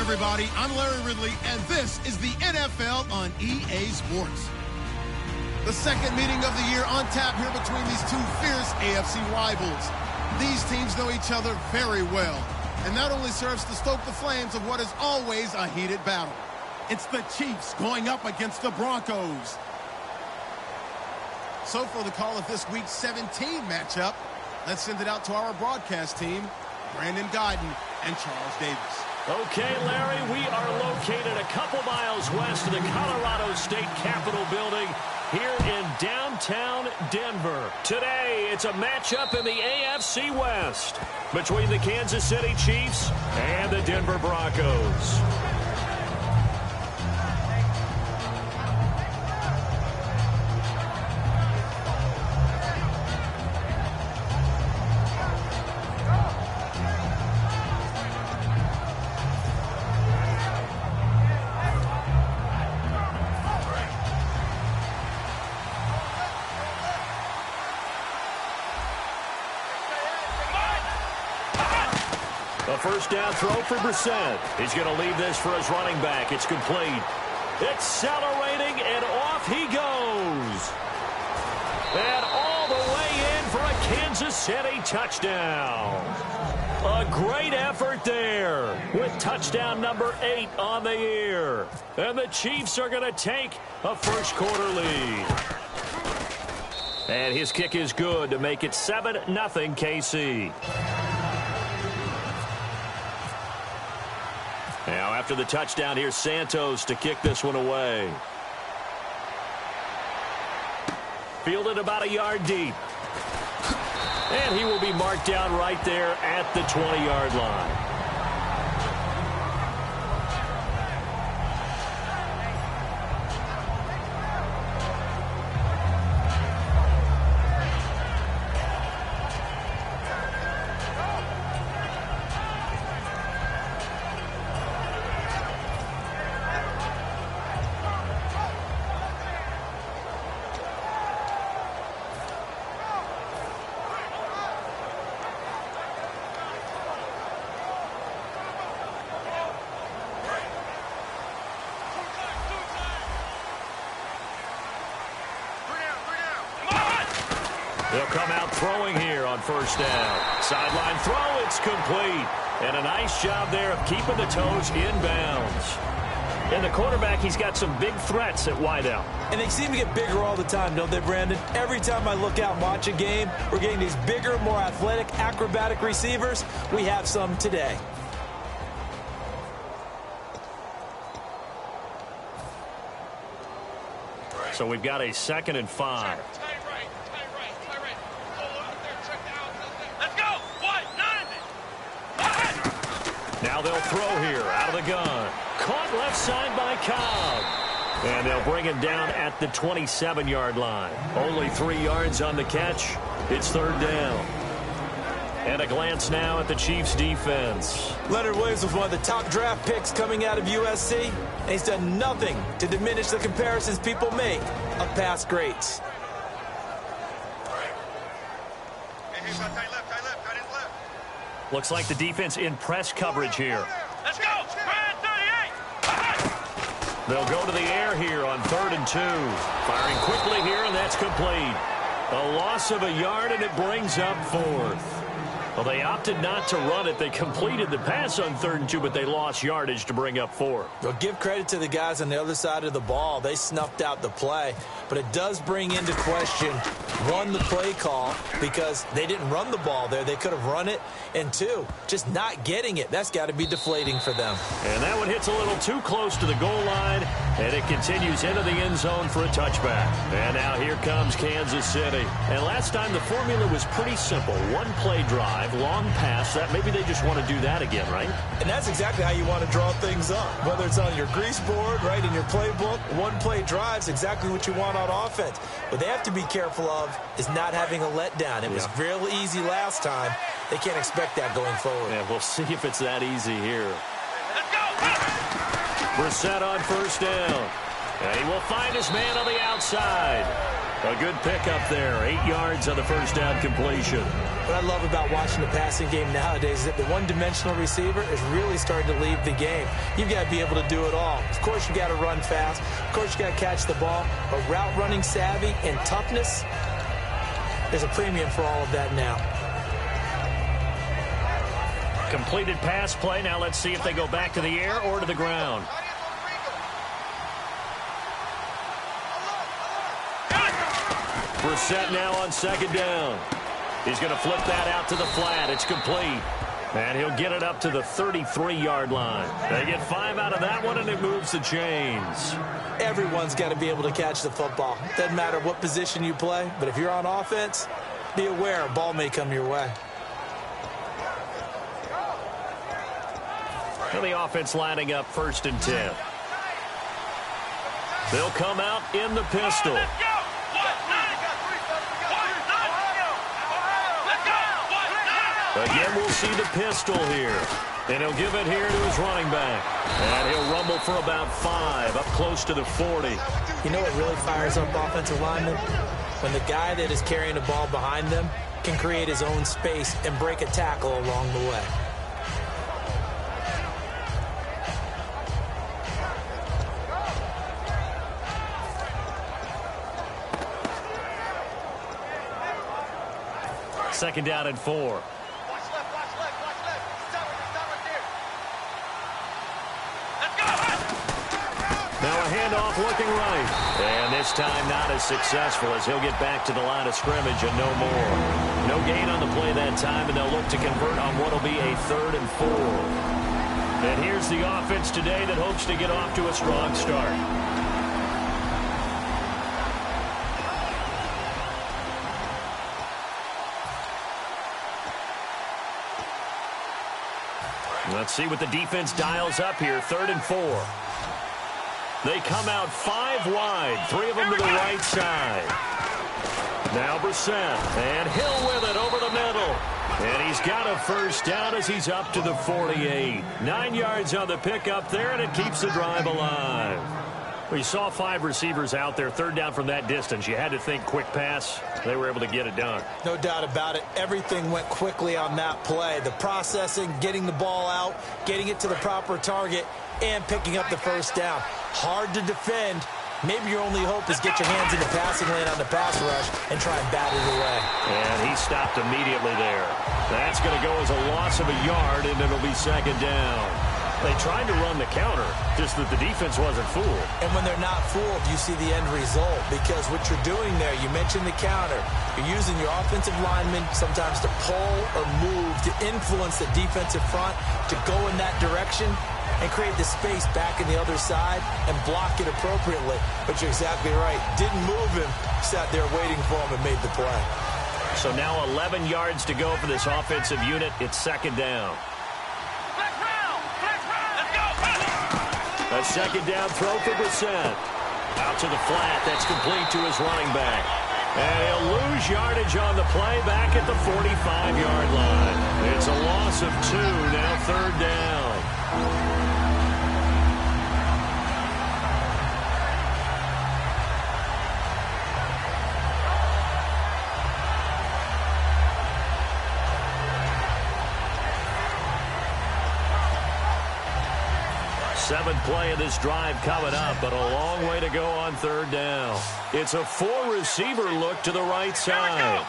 everybody. I'm Larry Ridley, and this is the NFL on EA Sports. The second meeting of the year on tap here between these two fierce AFC rivals. These teams know each other very well, and that only serves to stoke the flames of what is always a heated battle. It's the Chiefs going up against the Broncos. So for the call of this Week 17 matchup, let's send it out to our broadcast team, Brandon Guyton and Charles Davis. Okay, Larry, we are located a couple miles west of the Colorado State Capitol building here in downtown Denver. Today, it's a matchup in the AFC West between the Kansas City Chiefs and the Denver Broncos. A first down throw for Brissett. He's going to leave this for his running back. It's complete. Accelerating, and off he goes. And all the way in for a Kansas City touchdown. A great effort there with touchdown number 8 on the year. And the Chiefs are going to take a first-quarter lead. And his kick is good to make it 7-0 KC. Now, after the touchdown, here's Santos to kick this one away. Fielded about a yard deep. And he will be marked down right there at the 20-yard line. They'll come out throwing here on first down. Sideline throw, it's complete. And a nice job there of keeping the toes in bounds. And the quarterback, he's got some big threats at wideout. And they seem to get bigger all the time, don't they, Brandon? Every time I look out and watch a game, we're getting these bigger, more athletic, acrobatic receivers. We have some today. So we've got a 2nd and 5. Now they'll throw here out of the gun. Caught left side by Cobb. And they'll bring him down at the 27-yard line. Only 3 yards on the catch. It's 3rd down. And a glance now at the Chiefs' defense. Leonard Williams was one of the top draft picks coming out of USC. And he's done nothing to diminish the comparisons people make of past greats. Looks like the defense in press coverage here. Let's go! Brad 38! They'll go to the air here on 3rd and 2. Firing quickly here, and that's complete. A loss of a yard, and it brings up 4th. Well, they opted not to run it. They completed the pass on 3rd and 2, but they lost yardage to bring up 4th. Well, give credit to the guys on the other side of the ball. They snuffed out the play. But it does bring into question, 1, the play call, because they didn't run the ball there. They could have run it. And 2, just not getting it. That's got to be deflating for them. And that one hits a little too close to the goal line, and it continues into the end zone for a touchback. And now here comes Kansas City. And last time the formula was pretty simple. 1 play drive, long pass. That maybe they just want to do that again, right? And that's exactly how you want to draw things up. Whether it's on your grease board, right, in your playbook, 1 play drive's exactly what you want on offense. What they have to be careful of is not having a letdown. It was real easy last time. They can't expect that going forward. Yeah, we'll see if it's that easy here. Let's go! Brissett on first down. And he will find his man on the outside. A good pickup there. 8 yards on the first down completion. What I love about watching the passing game nowadays is that the one-dimensional receiver is really starting to leave the game. You've got to be able to do it all. Of course, you got to run fast. Of course, you got to catch the ball. But route running savvy and toughness, there's a premium for all of that now. Completed pass play. Now let's see if they go back to the air or to the ground. Brissett now on second down. He's going to flip that out to the flat. It's complete. And he'll get it up to the 33-yard line. They get 5 out of that one, and it moves the chains. Everyone's got to be able to catch the football. Doesn't matter what position you play, but if you're on offense, be aware a ball may come your way. And the offense lining up 1st and 10. They'll come out in the pistol. Again, we'll see the pistol here. And he'll give it here to his running back. And he'll rumble for about 5, up close to the 40. You know what really fires up offensive linemen? When the guy that is carrying the ball behind them can create his own space and break a tackle along the way. Second down and 4. Now a handoff looking right. And this time not as successful as he'll get back to the line of scrimmage and no more. No gain on the play that time, and they'll look to convert on what will be a 3rd and 4. And here's the offense today that hopes to get off to a strong start. Let's see what the defense dials up here. 3rd and 4. They come out 5 wide. 3 of them to the right side. Now Brissett. And Hill with it over the middle. And he's got a first down as he's up to the 48. 9 yards on the pickup there, and it keeps the drive alive. We saw 5 receivers out there. 3rd down from that distance. You had to think quick pass. They were able to get it done. No doubt about it. Everything went quickly on that play. The processing, getting the ball out, getting it to the proper target, and picking up the first down. Hard to defend. Maybe your only hope is get your hands in the passing lane on the pass rush and try and bat it away. And he stopped immediately there. That's going to go as a loss of a yard, and it'll be 2nd down. They tried to run the counter, just that the defense wasn't fooled. And when they're not fooled, you see the end result. Because what you're doing there, you mentioned the counter. You're using your offensive linemen sometimes to pull or move, to influence the defensive front, to go in that direction and create the space back in the other side and block it appropriately. But you're exactly right. Didn't move him, sat there waiting for him and made the play. So now 11 yards to go for this offensive unit. It's 2nd down. A 2nd down throw for Brissett. Out to the flat. That's complete to his running back. And he'll lose yardage on the play back at the 45-yard line. It's a loss of 2. Now 3rd down. Seventh play of this drive coming up, but a long way to go on 3rd down. It's a 4-receiver look to the right side.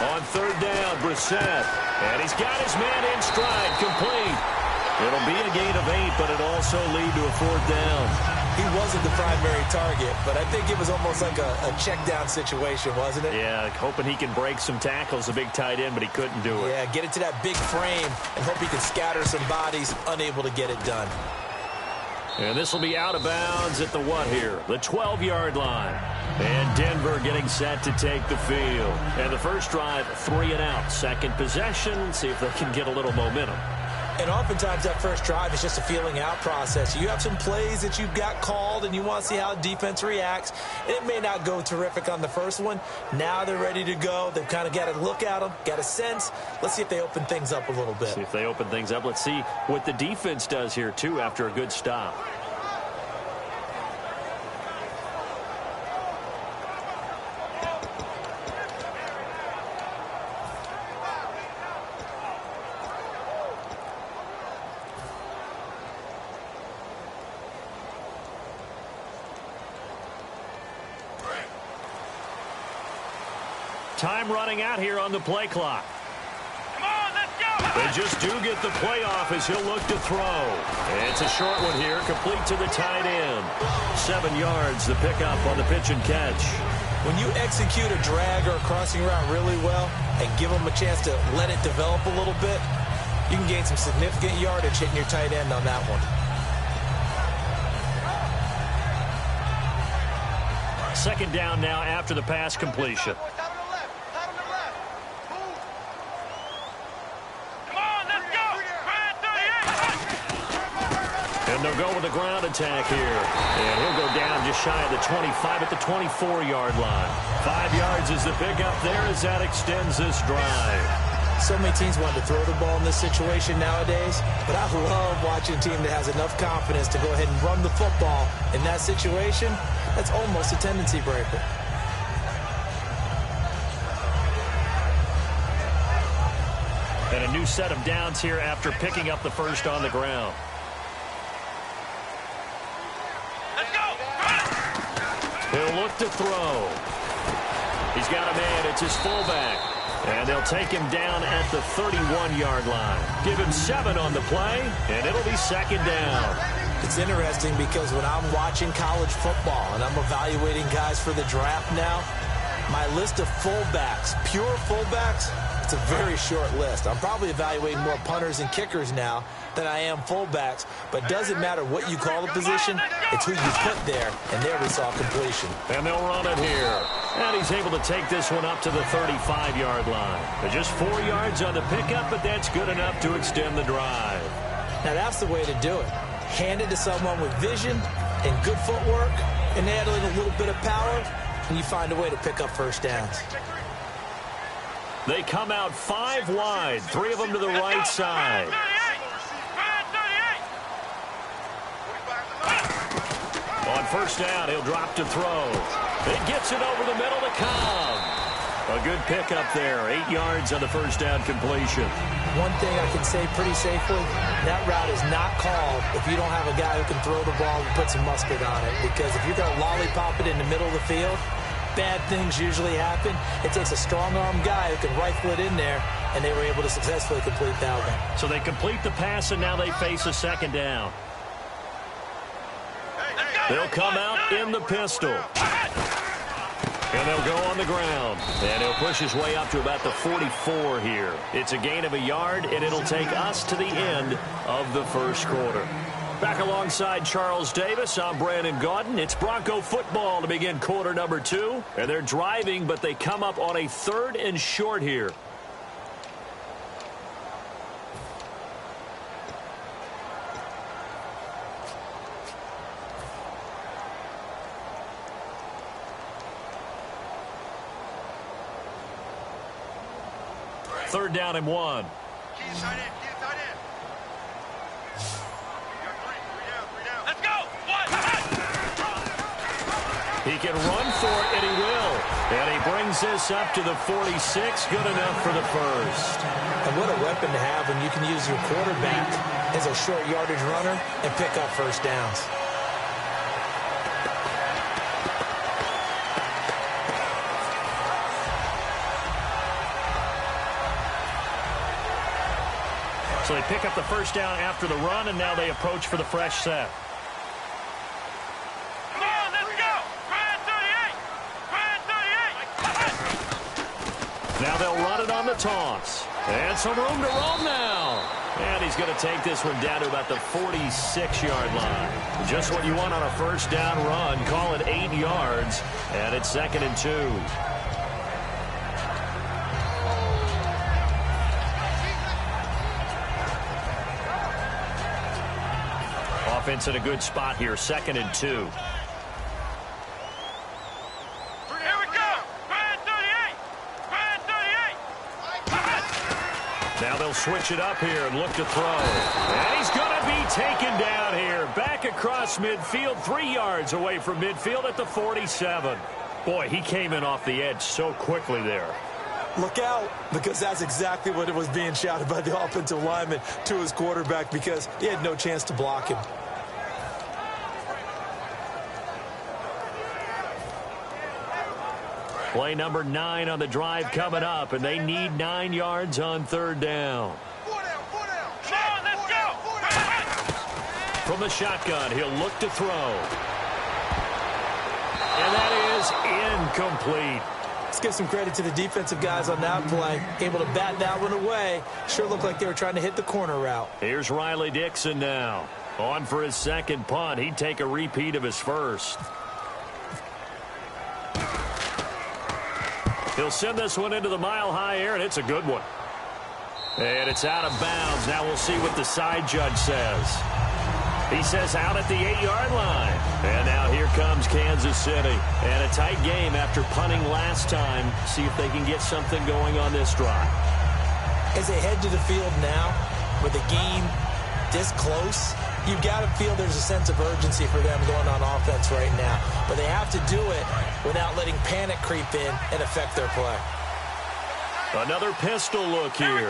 On 3rd down, Brissett. And he's got his man in stride, complete. It'll be a gain of 8, but it'll also lead to a 4th down. He wasn't the primary target, but I think it was almost like a check-down situation, wasn't it? Yeah, hoping he can break some tackles, a big tight end, but he couldn't do it. Yeah, get it to that big frame and hope he can scatter some bodies, unable to get it done. And this will be out of bounds at the what here? The 12-yard line. And Denver getting set to take the field. And the first drive, 3 and out. Second possession, see if they can get a little momentum. And oftentimes that first drive is just a feeling out process. You have some plays that you've got called and you want to see how defense reacts. And it may not go terrific on the first one. Now they're ready to go. They've kind of got to look at them, got a sense. Let's see if they open things up a little bit. See if they open things up. Let's see what the defense does here, too, after a good stop. time running out here on the play clock. Come on, let's go. They just do get the play off as he'll look to throw. And it's a short one here, complete to the tight end. 7 yards, the pickup on the pitch and catch. When you execute a drag or a crossing route really well and give them a chance to let it develop a little bit, you can gain some significant yardage hitting your tight end on that one. Second down now after the pass completion. And they'll go with the ground attack here. And he'll go down just shy of the 25 at the 24-yard line. 5 yards is the pickup there as that extends this drive. So many teams want to throw the ball in this situation nowadays, but I love watching a team that has enough confidence to go ahead and run the football in that situation. That's almost a tendency breaker. And a new set of downs here after picking up the first on the ground. He'll look to throw. He's got a man. It's his fullback. And they'll take him down at the 31-yard line. Give him 7 on the play, and it'll be second down. It's interesting because when I'm watching college football and I'm evaluating guys for the draft now, my list of fullbacks, pure fullbacks, it's a very short list. I'm probably evaluating more punters and kickers now than I am fullbacks, but it doesn't matter what you call the position, it's who you put there, and there we saw completion. And they'll run it here. And he's able to take this one up to the 35-yard line. Just 4 yards on the pickup, but that's good enough to extend the drive. Now that's the way to do it. Hand it to someone with vision and good footwork, and add in a little bit of power, and you find a way to pick up first downs. They come out 5 wide, 3 of them to the right side. On first down, he'll drop to throw. It gets it over the middle to Cobb. A good pickup there, 8 yards on the first down completion. One thing I can say pretty safely, that route is not called if you don't have a guy who can throw the ball and put some mustard on it. Because if you're going to lollipop it in the middle of the field, bad things usually happen. It takes a strong-arm guy who can rifle it in there, and they were able to successfully complete that one. So they complete the pass, and now they face a second down. They'll come out in the pistol. And they'll go on the ground. And he'll push his way up to about the 44 here. It's a gain of a yard, and it'll take us to the end of the first quarter. Back alongside Charles Davis, I'm Brandon Gaudin. It's Bronco football to begin quarter number 2. And they're driving, but they come up on a 3rd and short here. Third down and 1. Let's go. He can run for it, and he will. And he brings this up to the 46. Good enough for the first. And what a weapon to have when you can use your quarterback as a short yardage runner and pick up first downs. So they pick up the first down after the run, and now they approach for the fresh set. Come on, let's go. Try 38. Now they'll run it on the toss. And some room to roam now. And he's going to take this one down to about the 46-yard line. Just what you want on a first down run. Call it 8 yards, and it's 2nd and 2. Offense in a good spot here, 2nd and 2. Here we go. Try 38. Now they'll switch it up here and look to throw. And he's going to be taken down here. Back across midfield, 3 yards away from midfield at the 47. Boy, he came in off the edge so quickly there. Look out, because that's exactly what it was being shouted by the offensive lineman to his quarterback, because he had no chance to block him. Play number 9 on the drive coming up, and they need 9 yards on third down. Come on, let's go. From the shotgun, he'll look to throw. And that is incomplete. Let's give some credit to the defensive guys on that play. Able to bat that one away. Sure looked like they were trying to hit the corner route. Here's Riley Dixon now. On for his second punt. He'd take a repeat of his first. He'll send this one into the mile-high air, and it's a good one. And it's out of bounds. Now we'll see what the side judge says. He says out at the 8-yard line. And now here comes Kansas City. And a tight game after punting last time. See if they can get something going on this drive. As they head to the field now, with the game this close, you've got to feel there's a sense of urgency for them going on offense right now. But they have to do it without letting panic creep in and affect their play. Another pistol look here.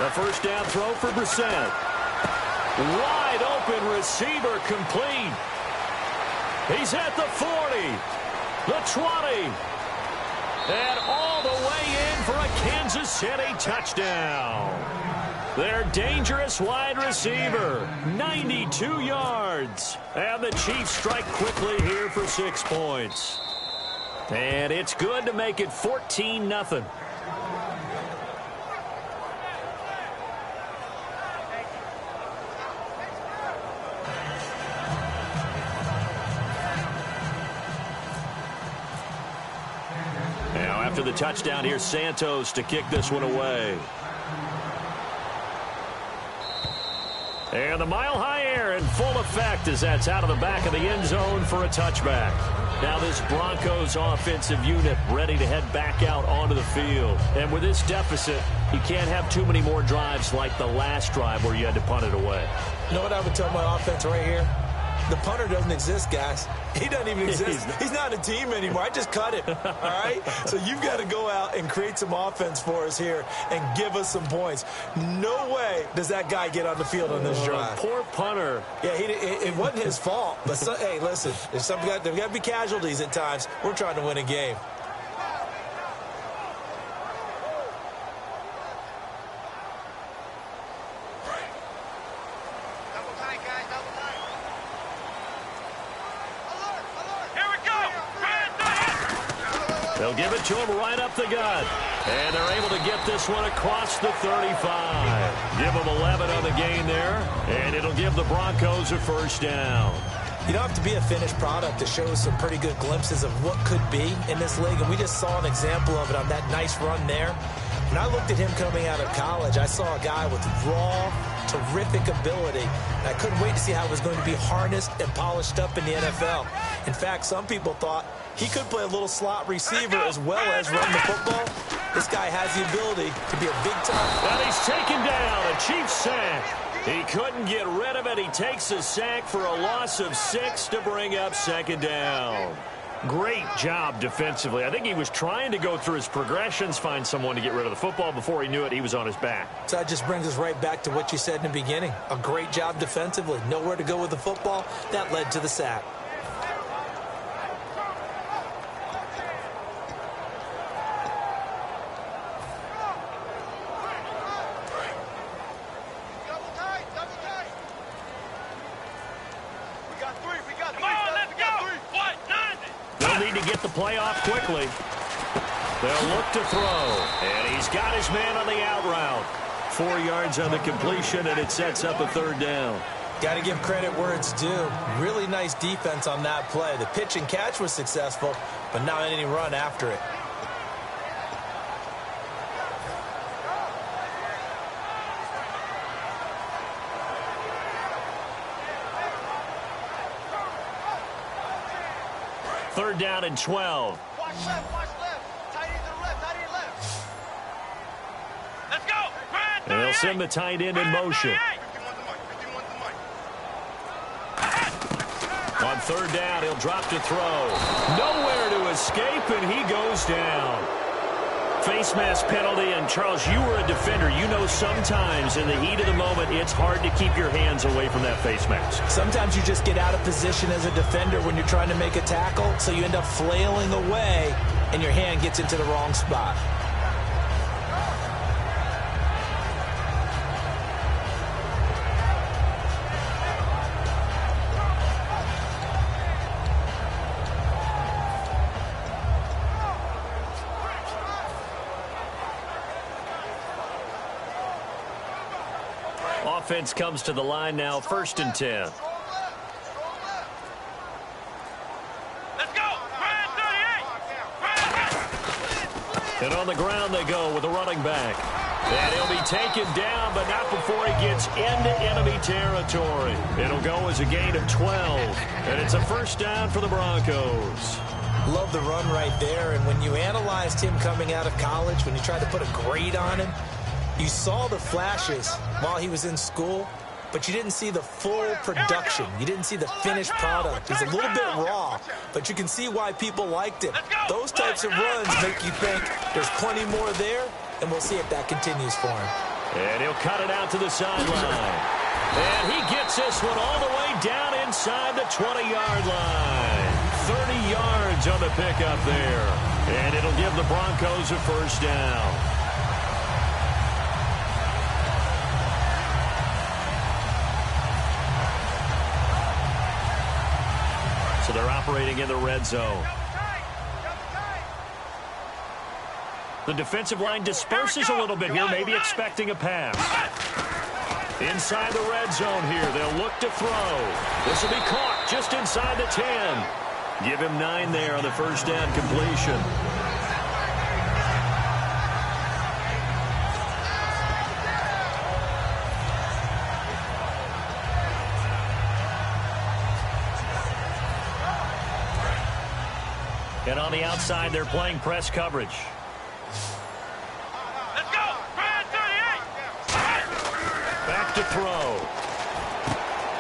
The first down throw for Brissett. Wide open receiver complete. He's at the 40, the 20, and all the way in for a Kansas City touchdown. Their dangerous wide receiver, 92 yards. And the Chiefs strike quickly here for 6 points. And it's good to make it 14-0. Now after the touchdown, here's Santos to kick this one away. And the mile-high air in full effect as that's out of the back of the end zone for a touchback. Now this Broncos offensive unit ready to head back out onto the field. And with this deficit, you can't have too many more drives like the last drive where you had to punt it away. You know what I would tell my offense right here? The punter doesn't exist, guys. He doesn't even exist. He's not a team anymore. I just cut him, all right? So you've got to go out and create some offense for us here and give us some points. No way does that guy get on the field on this drive. Poor punter. Yeah, it wasn't his fault. But, hey, listen, there's got to be casualties at times. We're trying to win a game. They'll give it to him right up the gut. And they're able to get this one across the 35. Give them 11 on the gain there. And it'll give the Broncos a first down. You don't have to be a finished product to show some pretty good glimpses of what could be in this league. And we just saw an example of it on that nice run there. When I looked at him coming out of college, I saw a guy with raw, terrific ability. And I couldn't wait to see how it was going to be harnessed and polished up in the NFL. In fact, some people thought he could play a little slot receiver as well as run the football. This guy has the ability to be a big-time. And he's taken down. A Chiefs sack. He couldn't get rid of it. He takes a sack for a loss of 6 to bring up second down. Great job defensively. I think he was trying to go through his progressions, find someone to get rid of the football. Before he knew it, he was on his back. So that just brings us right back to what you said in the beginning. A great job defensively. Nowhere to go with the football. That led to the sack. Get the play off quickly. They'll look to throw. And he's got his man on the out route. 4 yards on the completion, and it sets up a third down. Got to give credit where it's due. Really nice defense on that play. The pitch and catch was successful, but not any run after it. Third down and 12. Watch left, watch left. Tight end to the left, tight end left. Let's go. And they'll send the tight end in motion. 51 to Mike. On third down, he'll drop to throw. Nowhere to escape, and he goes down. Face mask penalty, and Charles, you were a defender. You know sometimes in the heat of the moment, it's hard to keep your hands away from that face mask. Sometimes you just get out of position as a defender when you're trying to make a tackle, so you end up flailing away and your hand gets into the wrong spot. Offense comes to the line now, 1st and 10. Let's go! And on the ground they go with a running back. And he'll be taken down, but not before he gets into enemy territory. It'll go as a gain of 12. And it's a 1st down for the Broncos. Love the run right there. And when you analyzed him coming out of college, when you tried to put a grade on him, you saw the flashes while he was in school, but you didn't see the full production. You didn't see the finished product. He's a little bit raw, but you can see why people liked him. Those types of runs make you think there's plenty more there, and we'll see if that continues for him. And he'll cut it out to the sideline. And he gets this one all the way down inside the 20-yard line. 30 yards on the pickup there. And it'll give the Broncos a 1st down. So they're operating in the red zone. The defensive line disperses a little bit here, maybe expecting a pass. Inside the red zone here, they'll look to throw. This will be caught just inside the 10. Give him 9 there on the 1st down completion. And on the outside, they're playing press coverage. Let's go! Back to throw.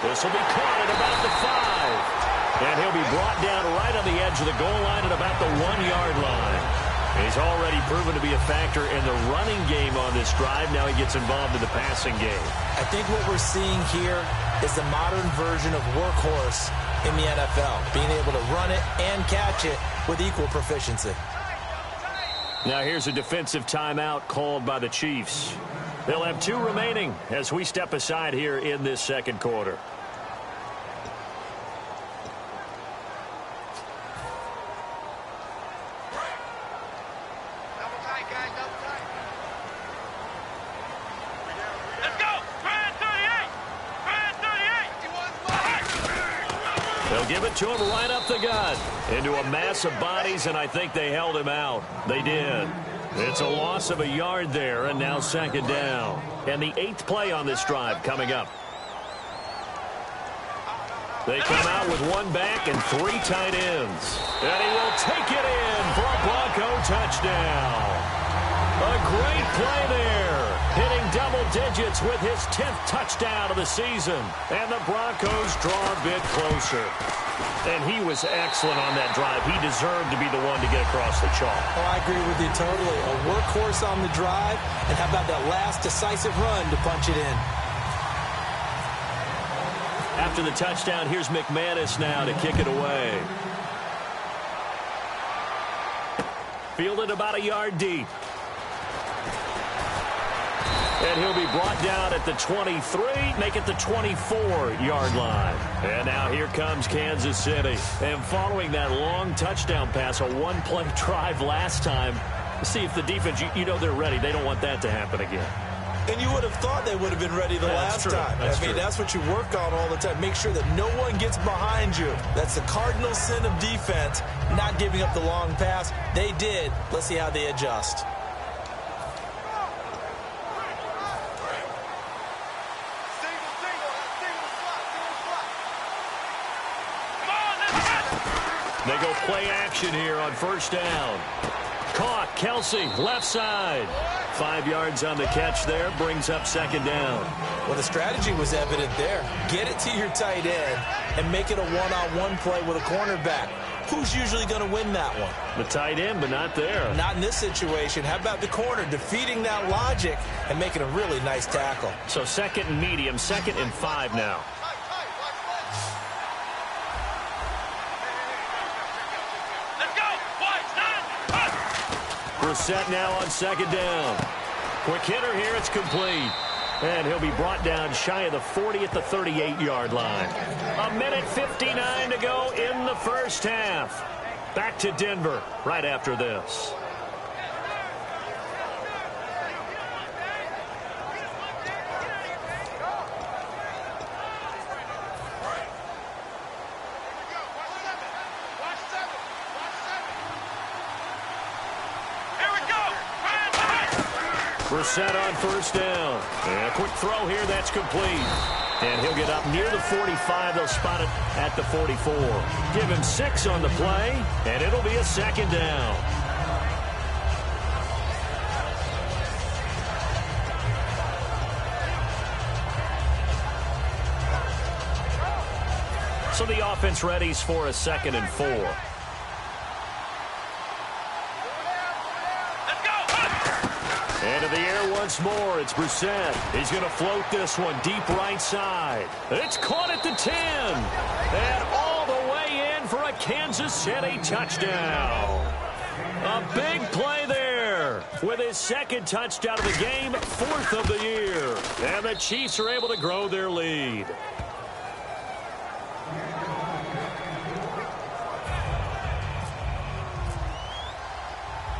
This will be caught at about the 5. And he'll be brought down right on the edge of the goal line at about the 1-yard line. He's already proven to be a factor in the running game on this drive. Now he gets involved in the passing game. I think what we're seeing here is the modern version of workhorse in the NFL, being able to run it and catch it with equal proficiency. Now here's a defensive timeout called by the Chiefs. They'll have 2 remaining as we step aside here in this 2nd quarter. Double tight, guys, double tight. Let's go! 38! They'll give it to him right up the gut into a mass of bodies, and I think they held him out. They did. It's a loss of a yard there, and now 2nd down. And the 8th play on this drive coming up. They come out with 1 back and 3 tight ends. And he will take it in for a Bronco touchdown. A great play there. Hitting double digits with his 10th touchdown of the season. And the Broncos draw a bit closer. And he was excellent on that drive. He deserved to be the one to get across the chalk. Oh, I agree with you totally. A workhorse on the drive, and how about that last decisive run to punch it in? After the touchdown, here's McManus now to kick it away. Fielded about a yard deep. And he'll be brought down at the 23, make it the 24-yard line. And now here comes Kansas City. And following that long touchdown pass, a 1-play drive last time, see if the defense, you know they're ready. They don't want that to happen again. And you would have thought they would have been ready the last time. I mean, that's what you work on all the time. Make sure that no one gets behind you. That's the cardinal sin of defense, not giving up the long pass. They did. Let's see how they adjust. They go play action here on 1st down. Caught, Kelsey, left side. 5 yards on the catch there, brings up 2nd down. Well, the strategy was evident there. Get it to your tight end and make it a one-on-one play with a cornerback. Who's usually going to win that one? The tight end, but not there. Not in this situation. How about the corner defeating that logic and making a really nice tackle? So 2nd and medium, 2nd and 5 now. Let's go! 1, 9, Brissett now on second down. Quick hitter here. It's complete. And he'll be brought down shy of the 40 at the 38-yard line. 1:59 to go in the first half. Back to Denver right after this. Brissett on first down. And a quick throw here. That's complete. And he'll get up near the 45. They'll spot it at the 44. Give him 6 on the play, and it'll be a second down. So the offense readies for a 2nd and 4. Into the air once more. It's Brissett. He's going to float this one deep right side. It's caught at the 10. And all the way in for a Kansas City touchdown. A big play there with his 2nd touchdown of the game, 4th of the year. And the Chiefs are able to grow their lead.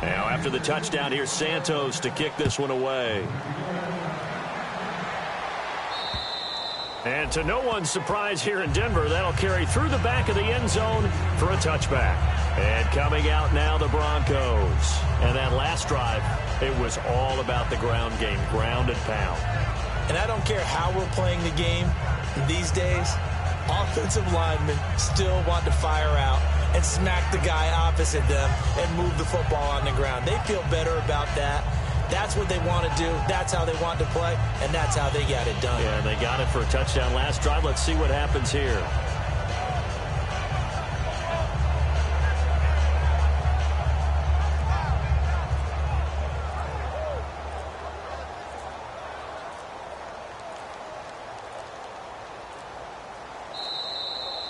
Now, after the touchdown, here's Santos to kick this one away. And to no one's surprise here in Denver, that'll carry through the back of the end zone for a touchback. And coming out now, the Broncos. And that last drive, it was all about the ground game, ground and pound. And I don't care how we're playing the game these days, offensive linemen still want to fire out and smack the guy opposite them and move the football on the ground. They feel better about that. That's what they want to do. That's how they want to play, and that's how they got it done. Yeah, they got it for a touchdown last drive. Let's see what happens here.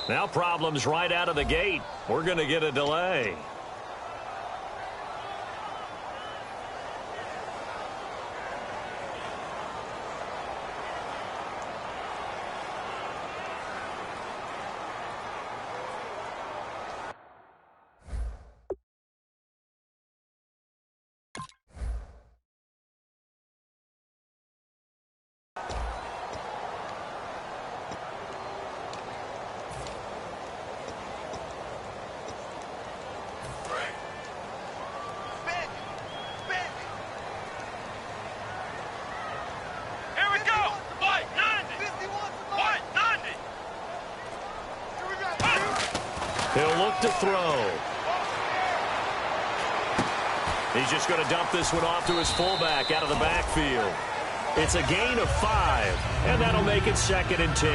Now problems right out of the gate. We're going to get a delay. He'll look to throw. He's just going to dump this one off to his fullback out of the backfield. It's a gain of 5, and that'll make it 2nd and 10.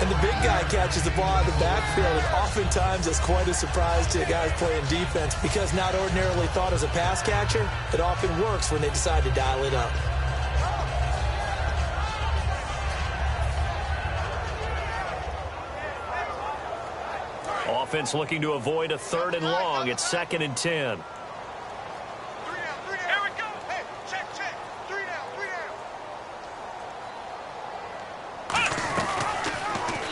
And the big guy catches the ball out of the backfield, and oftentimes it's quite a surprise to the guys playing defense because not ordinarily thought as a pass catcher, it often works when they decide to dial it up. Offense looking to avoid a 3rd and long. It's 2nd and 10. Here we go. Hey, check. 3 down.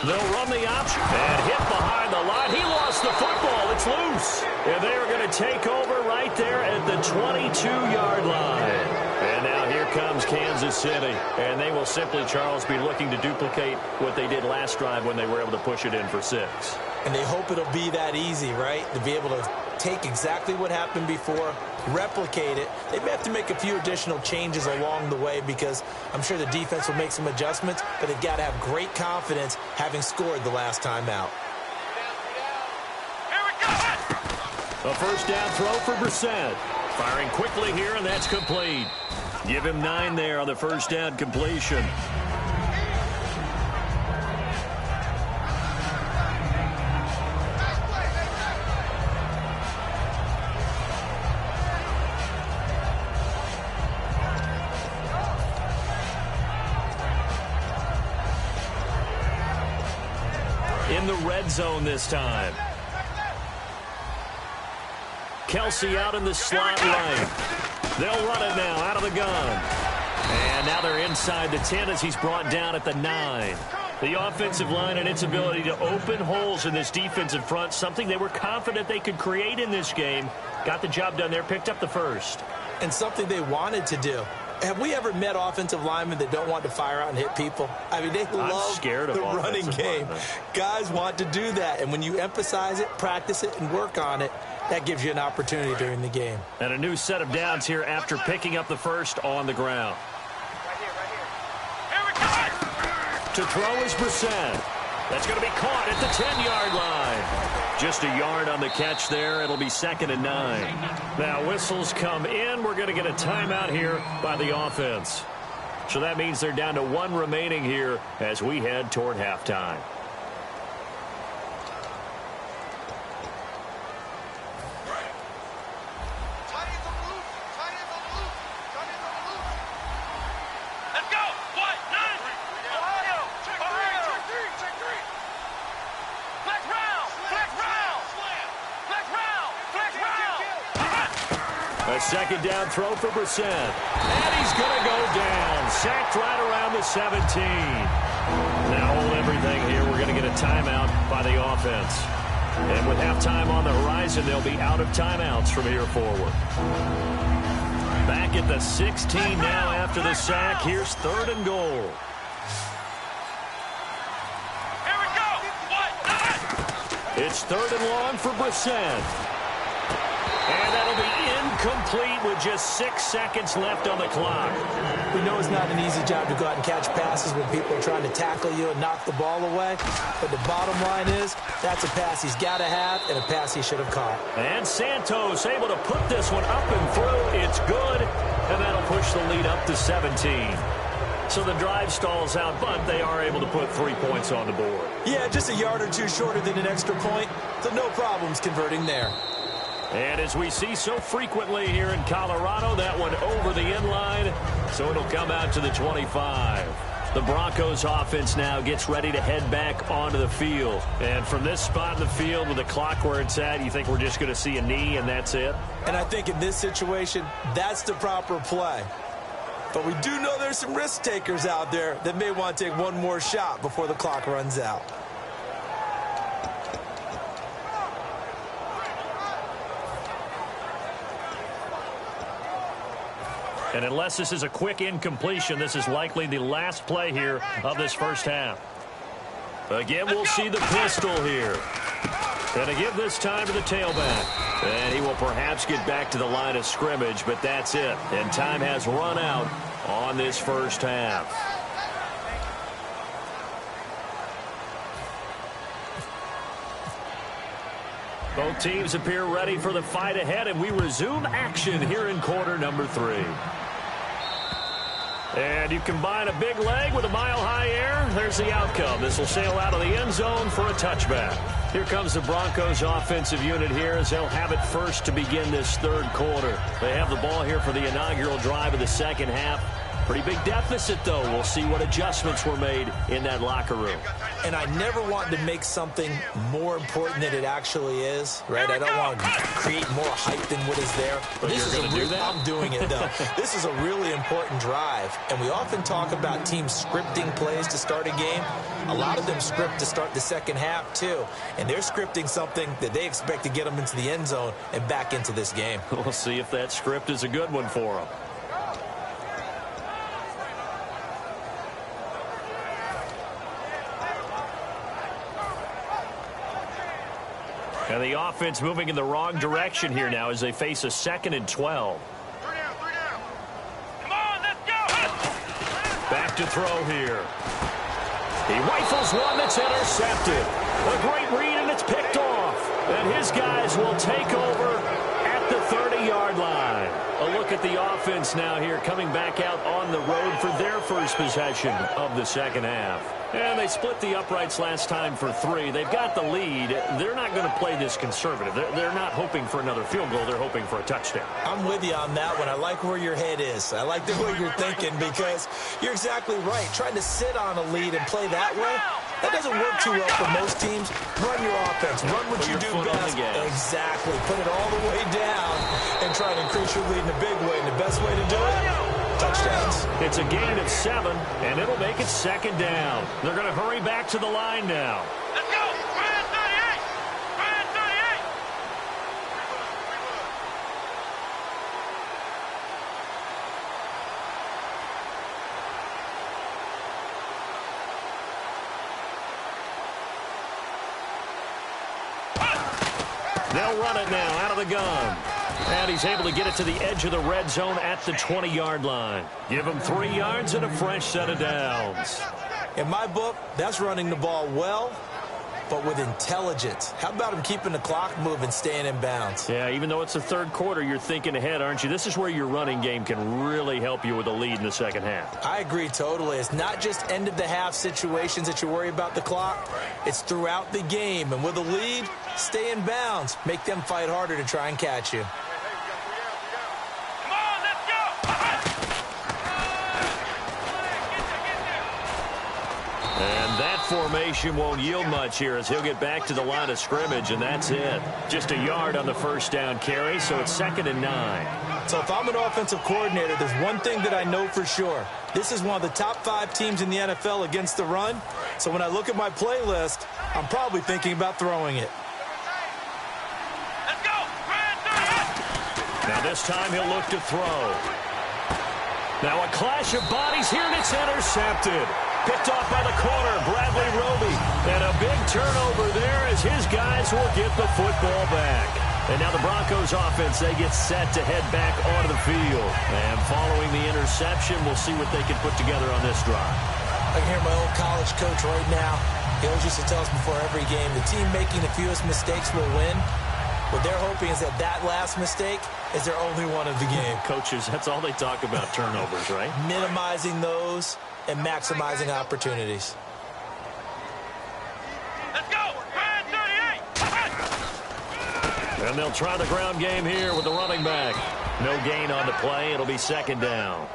They'll run the option and hit behind the line. He lost the football. It's loose. And they're going to take over right there at the 22-yard line. And now here comes Kansas City. And they will simply, Charles, be looking to duplicate what they did last drive when they were able to push it in for 6. And they hope it'll be that easy, right? To be able to take exactly what happened before, replicate it. They may have to make a few additional changes along the way because I'm sure the defense will make some adjustments, but they've got to have great confidence having scored the last time out. Here we go. A first down throw for Brissett. Firing quickly here, and that's complete. Give him 9 there on the first down completion. In the red zone this time. Kelsey out in the slot right. They'll run it now out of the gun. And now they're inside the 10 as he's brought down at the 9. The offensive line and its ability to open holes in this defensive front, something they were confident they could create in this game. Got the job done there, picked up the first. And something they wanted to do. Have we ever met offensive linemen that don't want to fire out and hit people? I mean, they love the running game. Guys want to do that. And when you emphasize it, practice it, and work on it, that gives you an opportunity during the game. And a new set of downs here after picking up the first on the ground. Here we go! To throw is Brissett. That's going to be caught at the 10-yard line. Just a yard on the catch there. It'll be 2nd and 9. Now whistles come in. We're going to get a timeout here by the offense. So that means they're down to 1 remaining here as we head toward halftime. Let's go! 1, 9! Ohio! Ohio! Check 3! Flex round! Flex round! Flex round! Flex round! A 2nd down throw for Brissett. And he's going to go down. Sacked right around the 17. Now hold everything here. We're going to get a timeout by the offense. And with halftime on the horizon, they'll be out of timeouts from here forward. Back at the 16 now after the sack. Here's 3rd and goal. Here we go! 1, 9! It's 3rd and long for Brissett. And that'll be incomplete with just 6 seconds left on the clock. We know it's not an easy job to go out and catch passes when people are trying to tackle you and knock the ball away. But the bottom line is, that's a pass he's got to have and a pass he should have caught. And Santos able to put this one up and through. It's good. And that'll push the lead up to 17. So the drive stalls out, but they are able to put 3 points on the board. Yeah, just a yard or two shorter than an extra point. So no problems converting there. And as we see so frequently here in Colorado, that one over the end line, so it'll come out to the 25. The Broncos offense now gets ready to head back onto the field. And from this spot in the field with the clock where it's at, you think we're just going to see a knee and that's it? And I think in this situation, that's the proper play. But we do know there's some risk takers out there that may want to take one more shot before the clock runs out. And unless this is a quick incompletion, this is likely the last play here of this first half. Again, we'll see the pistol here. And to give this time to the tailback. And he will perhaps get back to the line of scrimmage, but that's it. And time has run out on this first half. Both teams appear ready for the fight ahead, and we resume action here in quarter number 3. And you combine a big leg with a mile-high air, there's the outcome. This will sail out of the end zone for a touchback. Here comes the Broncos offensive unit here as they'll have it first to begin this third quarter. They have the ball here for the inaugural drive of the second half. Pretty big deficit, though. We'll see what adjustments were made in that locker room. And I never want to make something more important than it actually is, right? I don't want to create more hype than what is there. But this you're is going to do that? I'm doing it, though. This is a really important drive. And we often talk about teams scripting plays to start a game. A lot of them script to start the second half, too. And they're scripting something that they expect to get them into the end zone and back into this game. We'll see if that script is a good one for them. And the offense moving in the wrong direction here now as they face a 2nd and 12. 3 down. Come on, let's go! Back to throw here. He rifles one that's intercepted. A great read, and it's picked off. And his guys will take over at the 30-yard line. A look at the offense now here coming back out on the road for their first possession of the second half. And they split the uprights last time for 3. They've got the lead. They're not going to play this conservative. They're not hoping for another field goal. They're hoping for a touchdown. I'm with you on that one. I like where your head is. I like the way you're thinking because you're exactly right. Trying to sit on a lead and play that way, That doesn't work too well for most teams. Run your offense. Run what you do best. Exactly. Put it all the way down and try to increase your lead in a big way. And the best way to do it, touchdowns. It's a gain of 7, and it'll make it second down. They're going to hurry back to the line now. Let's go. Ryan 38. Ryan 38. They'll run it now out of the gun. And he's able to get it to the edge of the red zone at the 20-yard line. Give him 3 yards and a fresh set of downs. In my book, that's running the ball well, but with intelligence. How about him keeping the clock moving, staying in bounds? Yeah, even though it's the third quarter, you're thinking ahead, aren't you? This is where your running game can really help you with a lead in the second half. I agree totally. It's not just end-of-the-half situations that you worry about the clock. It's throughout the game. And with a lead, stay in bounds. Make them fight harder to try and catch you. Come on, let's go. And that formation won't yield much here as he'll get back to the line of scrimmage, and that's it. Just a yard on the first down carry, so it's 2nd and 9. So if I'm an offensive coordinator, there's one thing that I know for sure. This is one of the top 5 teams in the NFL against the run. So when I look at my playlist, I'm probably thinking about throwing it. Let's go. Ryan 38. Now this time he'll look to throw. Now a clash of bodies here, and it's intercepted. Picked off by the corner, Bradley Roby. And a big turnover there as his guys will get the football back. And now the Broncos offense, they get set to head back onto the field. And following the interception, we'll see what they can put together on this drive. I can hear my old college coach right now. He always used to tell us before every game, the team making the fewest mistakes will win. What they're hoping is that that last mistake is their only one of the game. Coaches, that's all they talk about, turnovers, right? Minimizing those and maximizing opportunities. Let's go. Ryan 38. And they'll try the ground game here with the running back. No gain on the play. It'll be 2nd down.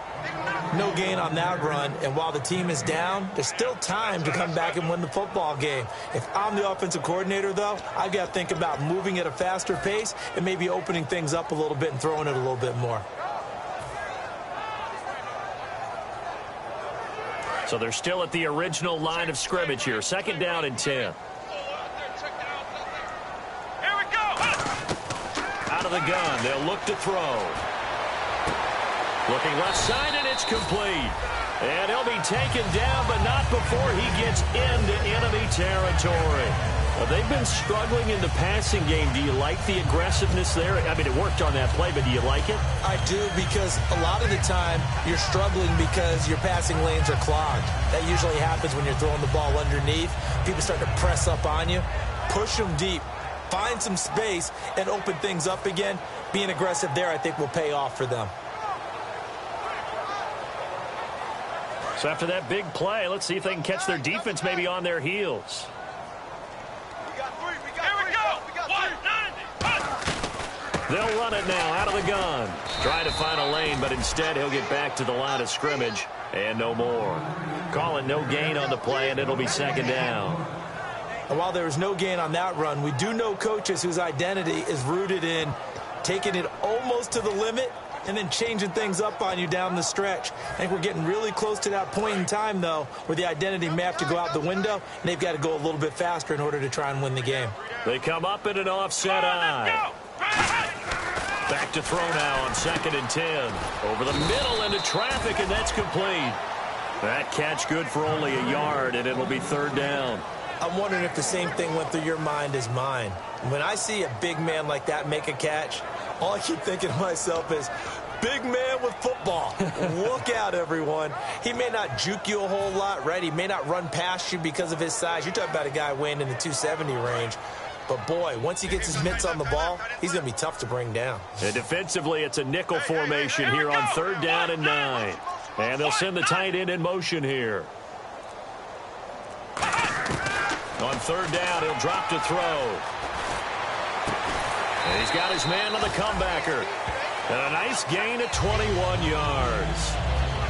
No gain on that run, and while the team is down, there's still time to come back and win the football game. If I'm the offensive coordinator, though, I've got to think about moving at a faster pace and maybe opening things up a little bit and throwing it a little bit more. So they're still at the original line of scrimmage here. 2nd down and 10. Here we go. Out of the gun, they'll look to throw. Looking left side, and it's complete. And he'll be taken down, but not before he gets into enemy territory. Well, they've been struggling in the passing game. Do you like the aggressiveness there? I mean, it worked on that play, but do you like it? I do, because a lot of the time you're struggling because your passing lanes are clogged. That usually happens when you're throwing the ball underneath. People start to press up on you. Push them deep. Find some space and open things up again. Being aggressive there, I think, will pay off for them. So after that big play, let's see if they can catch their defense maybe on their heels. They'll run it now out of the gun. Trying to find a lane, but instead he'll get back to the line of scrimmage and no more. Call it no gain on the play, and it'll be 2nd down. And while there was no gain on that run, we do know coaches whose identity is rooted in taking it almost to the limit and then changing things up on you down the stretch. I think we're getting really close to that point in time, though, where the identity may have to go out the window, and they've got to go a little bit faster in order to try and win the game. They come up in an offset eye. Back to throw now on 2nd and 10. Over the middle into traffic, and that's complete. That catch good for only a yard, and it'll be 3rd down. I'm wondering if the same thing went through your mind as mine. When I see a big man like that make a catch, all I keep thinking to myself is, big man with football. Look out, everyone. He may not juke you a whole lot, right? He may not run past you because of his size. You're talking about a guy weighing in the 270 range. But, boy, once he gets his mitts on the ball, he's going to be tough to bring down. And defensively, it's a nickel formation here on 3rd down and 9. And they'll send the tight end in motion here. On 3rd down, he'll drop to throw. And he's got his man on the comebacker. And a nice gain at 21 yards.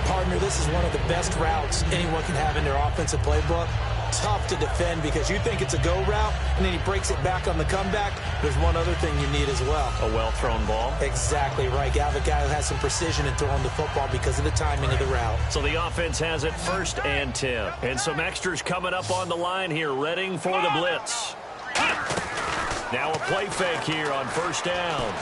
Partner, this is one of the best routes anyone can have in their offensive playbook. tough to defend because you think it's a go route, and then he breaks it back on the comeback. There's one other thing you need as well. A well-thrown ball. Exactly right. You have a guy who has some precision in throwing the football because of the timing of the route. So the offense has it 1st and 10. And some extras coming up on the line here, readying for the blitz. Now a play fake here on 1st down.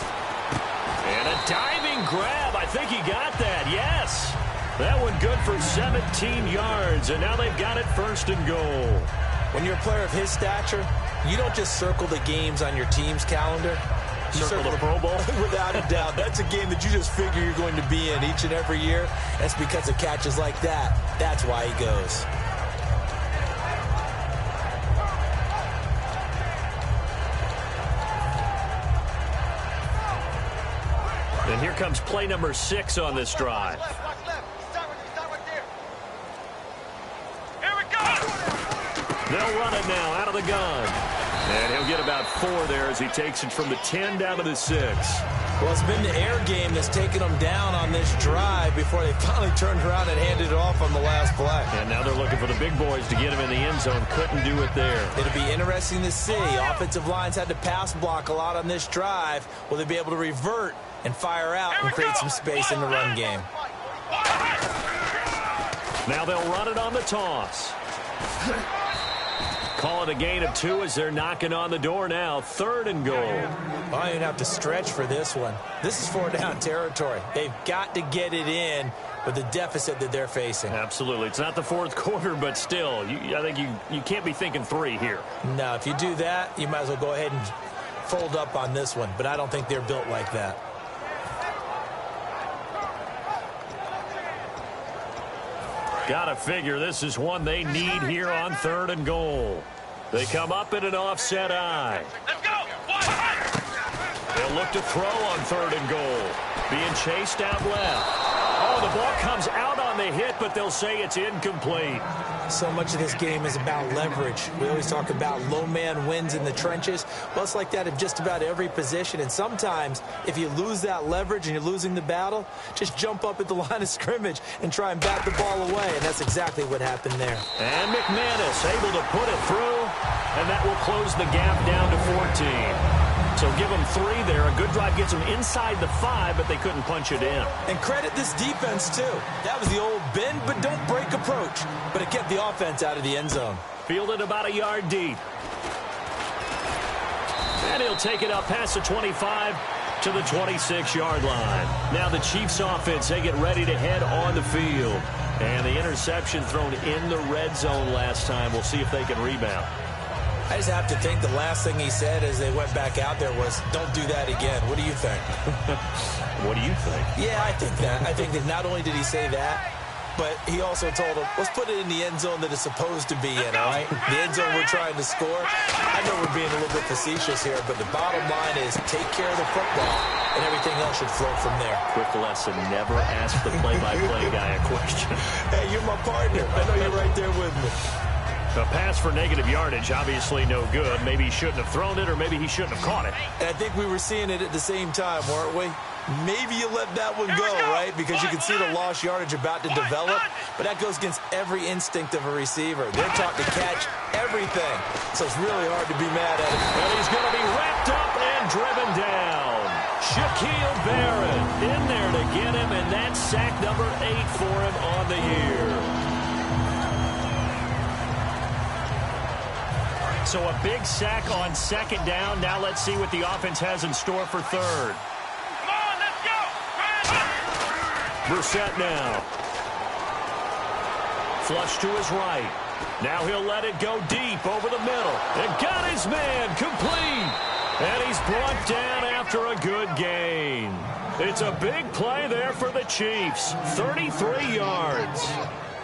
And a diving grab. I think he got that. Yes. That one good for 17 yards. And now they've got it 1st and goal. When you're a player of his stature, you don't just circle the games on your team's calendar. You circle the Pro Bowl? Without a doubt. That's a game that you just figure you're going to be in each and every year. That's because of catches like that. That's why he goes. And here comes play number 6 on this drive. They'll run it now out of the gun. And he'll get about 4 there as he takes it from the 10 down to the 6. Well, it's been the air game that's taken them down on this drive before they finally turned around and handed it off on the last play. And now they're looking for the big boys to get him in the end zone. Couldn't do it there. It'll be interesting to see. Offensive lines had to pass block a lot on this drive. Will they be able to revert and fire out and create some space in the run game? Now they'll run it on the toss. Call it a gain of 2 as they're knocking on the door now. 3rd and goal. I don't even have to stretch for this one. This is 4 down territory. They've got to get it in with the deficit that they're facing. Absolutely. It's not the 4th quarter, but still, I think you can't be thinking 3 here. No, if you do that, you might as well go ahead and fold up on this one. But I don't think they're built like that. Gotta figure this is one they need here on 3rd and goal. They come up in an offset eye. Let's go. They'll look to throw on 3rd and goal. Being chased out left. Oh, the ball comes out on the hit, but they'll say it's incomplete. So much of this game is about leverage. We always talk about low man wins in the trenches. Well, it's like that in just about every position. And sometimes, if you lose that leverage and you're losing the battle, just jump up at the line of scrimmage and try and bat the ball away. And that's exactly what happened there. And McManus able to put it through, and that will close the gap down to 14. So give them 3 there. A good drive gets them inside the 5, but they couldn't punch it in. And credit this defense, too. That was the old bend but don't break approach. But it kept the offense out of the end zone. Fielded about a yard deep. And he'll take it up past the 25 to the 26-yard line. Now the Chiefs offense, they get ready to head on the field. And the interception thrown in the red zone last time. We'll see if they can rebound. I just have to think the last thing he said as they went back out there was, don't do that again. What do you think? What do you think? Yeah, I think that. I think that not only did he say that, but he also told them, let's put it in the end zone that it's supposed to be in, all right? The end zone we're trying to score. I know we're being a little bit facetious here, but the bottom line is take care of the football, and everything else should flow from there. Quick lesson, never ask the play-by-play guy a question. Hey, you're my partner. I know you're right there with me. A pass for negative yardage, obviously no good. Maybe he shouldn't have thrown it, or maybe he shouldn't have caught it. And I think we were seeing it at the same time, weren't we? Maybe you let that one go, right? Because you can see the lost yardage about to develop. But that goes against every instinct of a receiver. They're taught to catch everything. So it's really hard to be mad at him. And he's going to be wrapped up and driven down. Shaquille Barrett in there to get him, and that's sack number 8 for him on the year. So a big sack on 2nd down. Now let's see what the offense has in store for 3rd. Come on, let's go. Brissett now. Flush to his right. Now he'll let it go deep over the middle. And got his man complete. And he's brought down after a good gain. It's a big play there for the Chiefs. 33 yards.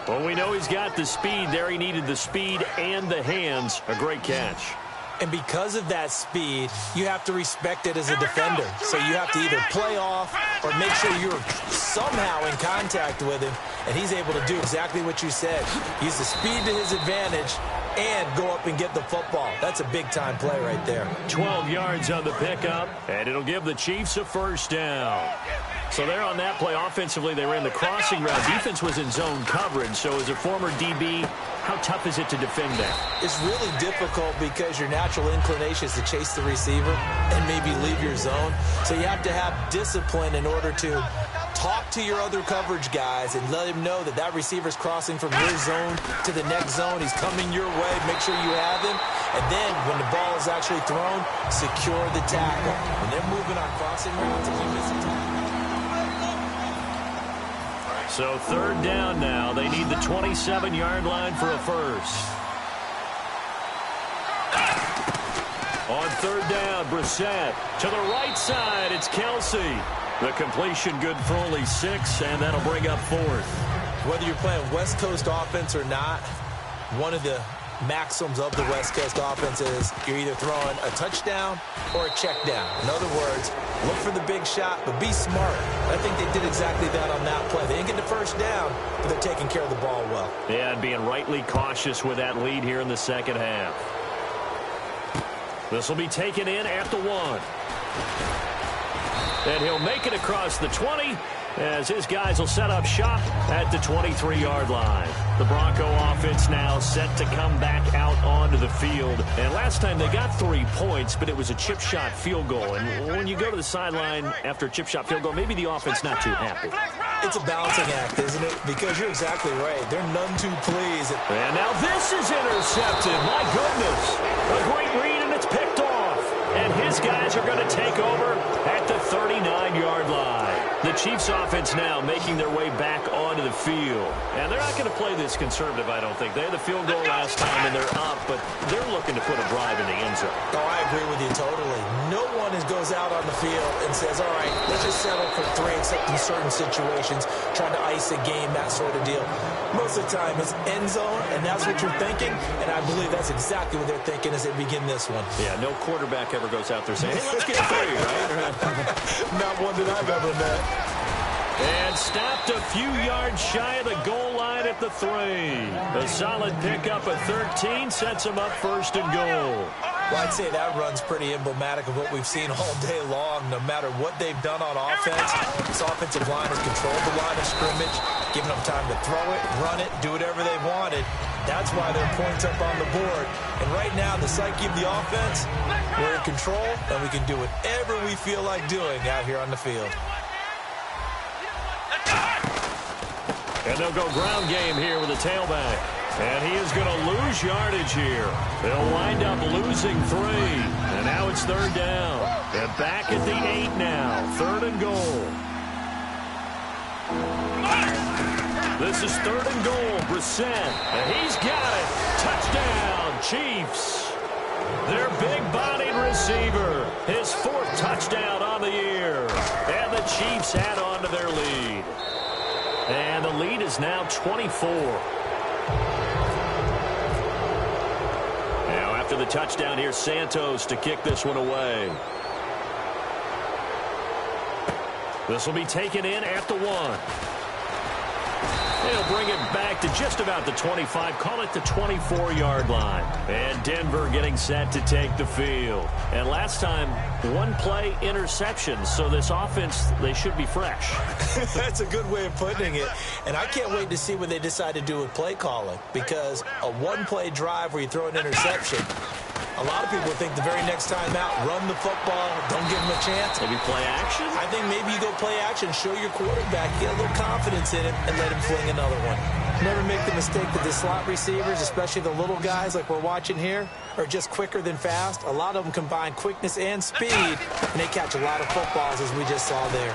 Well, we know he's got the speed there. He needed the speed and the hands. A great catch. And because of that speed, you have to respect it as a defender. So you have to either play off or make sure you're somehow in contact with him. And he's able to do exactly what you said. Use the speed to his advantage and go up and get the football. That's a big-time play right there. 12 yards on the pickup, and it'll give the Chiefs a first down. So there on that play, offensively, they ran the crossing route. Defense was in zone coverage, so as a former DB, how tough is it to defend that? It's really difficult because your natural inclination is to chase the receiver and maybe leave your zone. So you have to have discipline in order to talk to your other coverage guys and let him know that that receiver's crossing from your zone to the next zone. He's coming your way. Make sure you have him. And then when the ball is actually thrown, secure the tackle. When they're moving on crossing routes, if you miss a tackle. So third down now. They need the 27-yard line for a first. On third down, Brissett to the right side. It's Kelsey. The completion good for only 6, and that'll bring up fourth. Whether you're playing West Coast offense or not, one of the maxims of the West Coast offense is you're either throwing a touchdown or a check down. In other words, look for the big shot, but be smart. I think they did exactly that on that play. They didn't get the first down, but they're taking care of the ball well. Yeah, and being rightly cautious with that lead here in the second half. This will be taken in at the 1. And he'll make it across the 20 as his guys will set up shop at the 23-yard line. The Bronco offense now set to come back out onto the field. And last time they got 3 points, but it was a chip shot field goal. And when you go to the sideline after a chip shot field goal, maybe the offense not too happy. It's a balancing act, isn't it? Because you're exactly right. They're none too pleased. And now this is intercepted. My goodness. A great read, and it's picked off. And his guys are going to take over at the 39-yard line. The Chiefs offense now making their way back onto the field. And they're not going to play this conservative, I don't think. They had the field goal last time, and they're up, but they're looking to put a drive in the end zone. Oh, I agree with you totally. No one goes out on the field and says, all right, let's just settle for 3, except in certain situations, trying to ice a game, that sort of deal. Most of the time, it's end zone, and that's what you're thinking, and I believe that's exactly what they're thinking as they begin this one. Yeah, no quarterback ever goes out there saying, hey, let's get 3, right? Not one that I've ever met. And stopped a few yards shy of the goal line at the 3. A solid pickup at 13 sets them up first and goal. Well, I'd say that run's pretty emblematic of what we've seen all day long. No matter what they've done on offense, this offensive line has controlled the line of scrimmage, giving them time to throw it, run it, do whatever they wanted. That's why their points up on the board. And right now, the psyche of the offense, we're in control, and we can do whatever we feel like doing out here on the field. And they'll go ground game here with a tailback. And he is going to lose yardage here. They'll wind up losing 3. And now it's third down. They're back at the 8 now. 3rd and goal. This is 3rd and goal. Brissett. And he's got it. Touchdown, Chiefs. Their big-bodied receiver. His 4th touchdown on the year. And the Chiefs add on to their lead. And the lead is now 24. Now after the touchdown, here's Santos to kick this one away. This will be taken in at the 1. They'll bring it back to just about the 25. Call it the 24-yard line. And Denver getting set to take the field. And last time, 1 play interception. So this offense, they should be fresh. That's a good way of putting it. And I can't wait to see what they decide to do with play calling. Because a 1-play drive where you throw an interception, a lot of people think the very next time out, run the football, don't give them a chance. Maybe play action? I think maybe you go play action, show your quarterback, get a little confidence in him, and let him fling another one. Never make the mistake that the slot receivers, especially the little guys like we're watching here, are just quicker than fast. A lot of them combine quickness and speed, and they catch a lot of footballs, as we just saw there.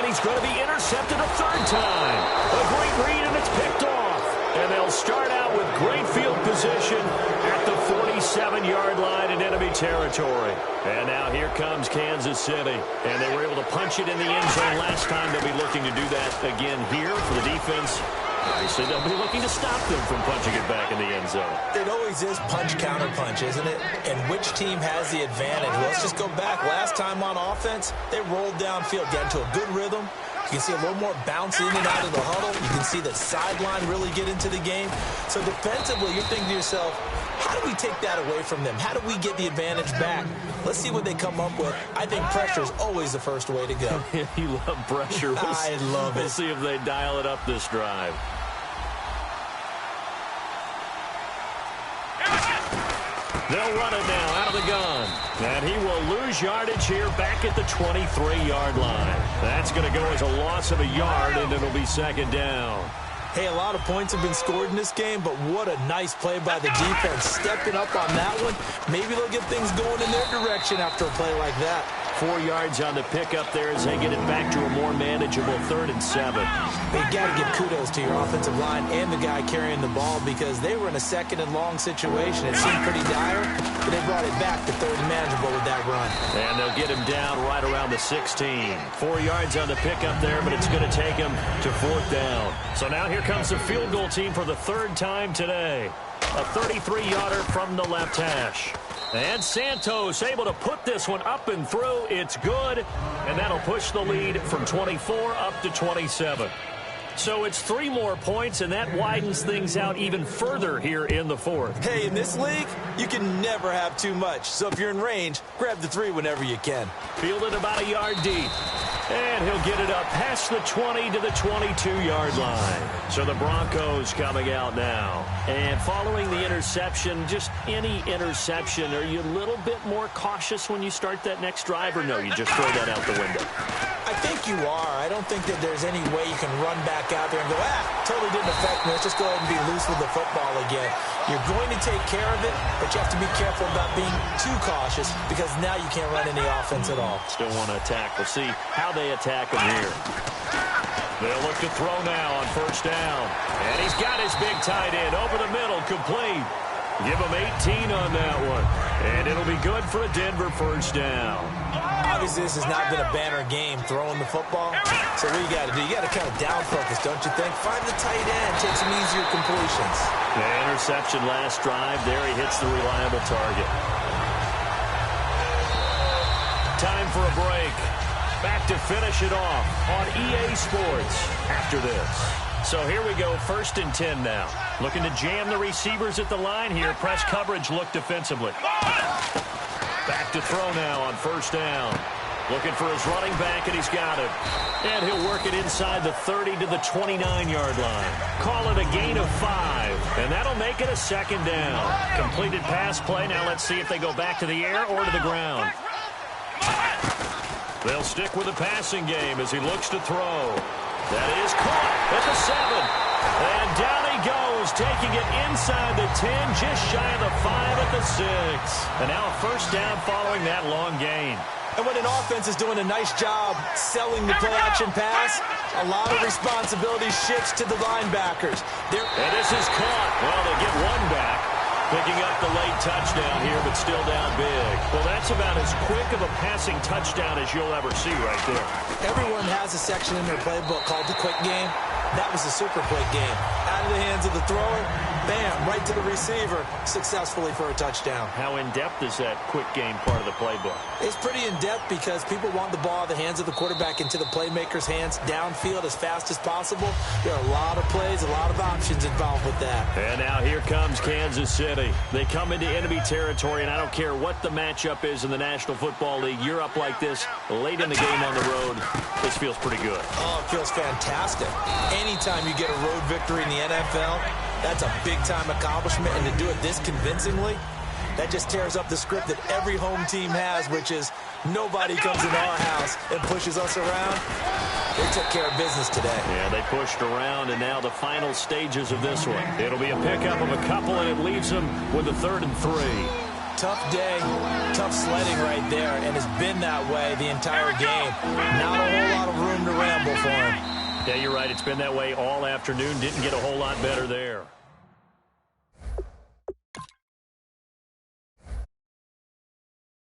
And he's going to be intercepted a 3rd time. A great read, and it's picked off. And they'll start out with great field position at the 47-yard line in enemy territory. And now here comes Kansas City. And they were able to punch it in the end zone last time. They'll be looking to do that again here for the defense. Obviously, they'll be looking to stop them from punching it back in the end zone. It always is punch-counter-punch, isn't it? And which team has the advantage? Well, let's just go back. Last time on offense, they rolled downfield, got into a good rhythm, You can see a little more bounce in and out of the huddle. You can see the sideline really get into the game. So defensively, you're thinking to yourself, how do we take that away from them? How do we get the advantage back? Let's see what they come up with. I think pressure is always the first way to go. You love pressure. I love it. We'll see if they dial it up this drive. They'll run it now out of the gun. And he will lose yardage here back at the 23-yard line. That's going to go as a loss of a yard, and it'll be second down. Hey, a lot of points have been scored in this game, but what a nice play by the defense. Stepping up on that one. Maybe they'll get things going in their direction after a play like that. 4 yards on the pickup there as they get it back to a more manageable 3rd and 7. You got to give kudos to your offensive line and the guy carrying the ball because they were in a 2nd and long situation. It seemed pretty dire, but they brought it back to 3rd and manageable with that run. And they'll get him down right around the 16. 4 yards on the pickup there, but it's going to take him to 4th down. So now here comes the field goal team for the 3rd time today. A 33-yarder from the left hash. And Santos able to put this one up and through. It's good, and that'll push the lead from 24 up to 27. So it's 3 more points, and that widens things out even further here in the 4th. Hey, in this league, you can never have too much. So if you're in range, grab the 3 whenever you can. Fielded about a yard deep. And he'll get it up past the 20 to the 22-yard line. So the Broncos coming out now. And following the interception, just any interception, are you a little bit more cautious when you start that next drive, or no, you just throw that out the window? I think you are. I don't think that there's any way you can run back out there and go, totally didn't affect me. Let's just go ahead and be loose with the football again. You're going to take care of it, but you have to be careful about being too cautious because now you can't run any offense at all. Still want to attack. We'll see how they attack him here. They'll look to throw now on 1st down. And he's got his big tight end over the middle, complete. Give him 18 on that one. And it'll be good for a Denver 1st down. Obviously, this has not been a banner game throwing the football. So what you got to do? You got to kind of down focus, don't you think? Find the tight end, take some easier completions. The interception last drive. There he hits the reliable target. Time for a break. Back to finish it off on EA Sports after this. So here we go, 1st and 10 now. Looking to jam the receivers at the line here. Press coverage look defensively. Back to throw now on 1st down. Looking for his running back, and he's got it. And he'll work it inside the 30 to the 29-yard line. Call it a gain of 5, and that'll make it a 2nd down. Completed pass play. Now let's see if they go back to the air or to the ground. They'll stick with the passing game as he looks to throw. That is caught at the 7. And down he goes, taking it inside the 10, just shy of the 5 at the 6. And now a 1st down following that long gain. And when an offense is doing a nice job selling the play-action pass, a lot of responsibility shifts to the linebackers. And this is caught. Well, they get one back. Picking up the late touchdown here, but still down big. Well, that's about as quick of a passing touchdown as you'll ever see right there. Everyone has a section in their playbook called the quick game. That was a super quick game. Out of the hands of the thrower, bam, right to the receiver, successfully for a touchdown. How in-depth is that quick game part of the playbook? It's pretty in-depth because people want the ball out of the hands of the quarterback into the playmaker's hands downfield as fast as possible. There are a lot of plays, a lot of options involved with that. And now here comes Kansas City. They come into enemy territory, and I don't care what the matchup is in the National Football League. You're up like this late in the game on the road. This feels pretty good. Oh, it feels fantastic. Anytime you get a road victory in the NFL, that's a big-time accomplishment, and to do it this convincingly, that just tears up the script that every home team has, which is nobody comes into our house and pushes us around. They took care of business today. Yeah, they pushed around, and now the final stages of this one. It'll be a pickup of a couple, and it leaves them with a 3rd and 3. Tough day, tough sledding right there, and it's been that way the entire game. Not a whole lot of room to ramble for him. Yeah, you're right. It's been that way all afternoon. Didn't get a whole lot better there.